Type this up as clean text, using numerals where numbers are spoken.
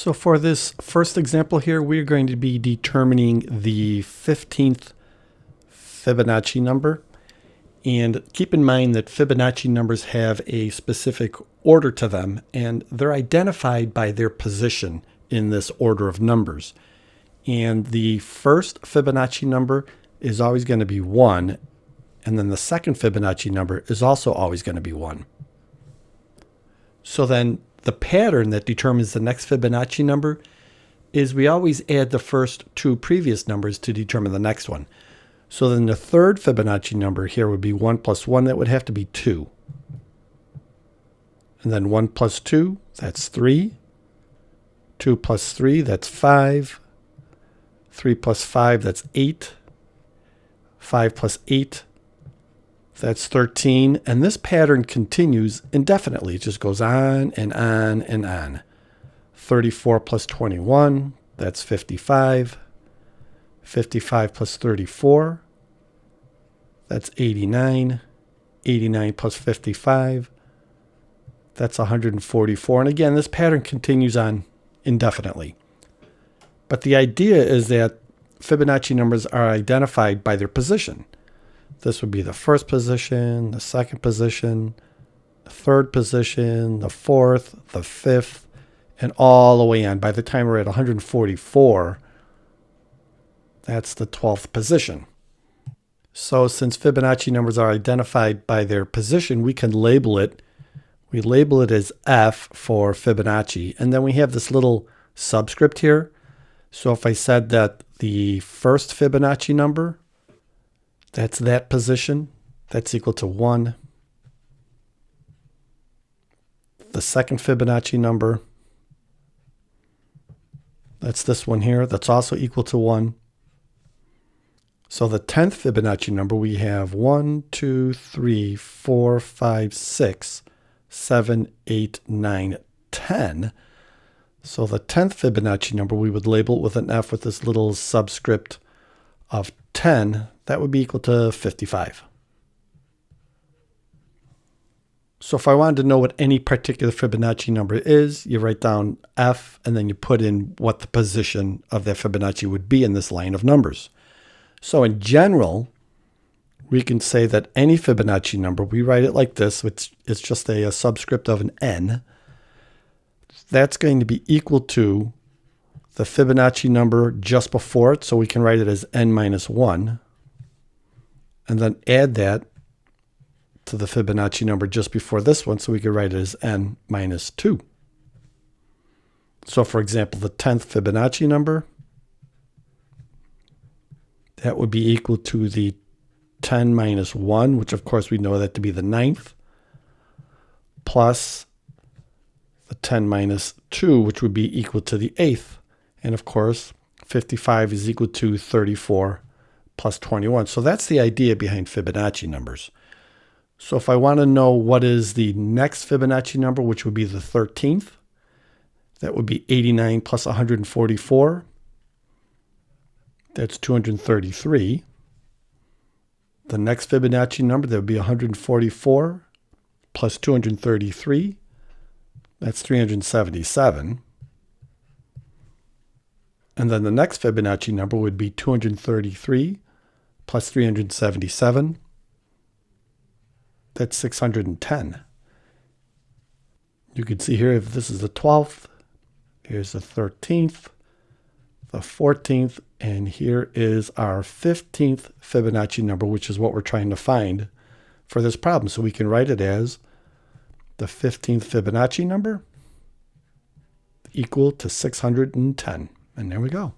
So for this first example here, we're going to be determining the 15th Fibonacci number. And keep in mind that Fibonacci numbers have a specific order to them, and they're identified by their position in this order of numbers. And the first Fibonacci number is always going to be 1, and then the second Fibonacci number is also always going to be 1. So then the pattern that determines the next Fibonacci number is we always add the first two previous numbers to determine the next one. So then the third Fibonacci number here would be 1 plus 1. That would have to be 2. And then 1 plus 2, that's 3. 2 plus 3, that's 5. 3 plus 5, that's 8. 5 plus 8, that's 13. And this pattern continues indefinitely. It just goes on and on and on. 34 plus 21, that's 55. 55 plus 34, that's 89. 89 plus 55, that's 144. And again, this pattern continues on indefinitely. But the idea is that Fibonacci numbers are identified by their position. This would be the first position, the second position, the third position, the fourth, the fifth, and all the way on. By the time we're at 144, that's the 12th position. So since Fibonacci numbers are identified by their position, we can label it. We label it as F for Fibonacci. And then we have this little subscript here. So if I said that the first Fibonacci number, that's that position, that's equal to 1. The second Fibonacci number, that's this one here, that's also equal to 1. So the 10th Fibonacci number, we have 1, 2, 3, 4, 5, 6, 7, 8, 9, 10. So the 10th Fibonacci number, we would label it with an F with this little subscript of 10. That would be equal to 55. So if I wanted to know what any particular Fibonacci number is, you write down F, and then you put in what the position of that Fibonacci would be in this line of numbers. So in general, we can say that any Fibonacci number, we write it like this, which is just a subscript of an n. That's going to be equal to the Fibonacci number just before it, so we can write it as n minus 1. And then add that to the Fibonacci number just before this one, so we can write it as n minus 2. So for example, the 10th Fibonacci number, that would be equal to the 10 minus 1, which of course we know that to be the 9th, plus the 10 minus 2, which would be equal to the 8th. And of course, 55 is equal to 34 plus 21. So that's the idea behind Fibonacci numbers. So if I want to know what is the next Fibonacci number, which would be the 13th, that would be 89 plus 144. That's 233. The next Fibonacci number, that would be 144 plus 233. That's 377. And then the next Fibonacci number would be 233 plus 377. That's 610. You can see here, if this is the 12th, here's the 13th, the 14th, and here is our 15th Fibonacci number, which is what we're trying to find for this problem. So we can write it as the 15th Fibonacci number equal to 610. And there we go.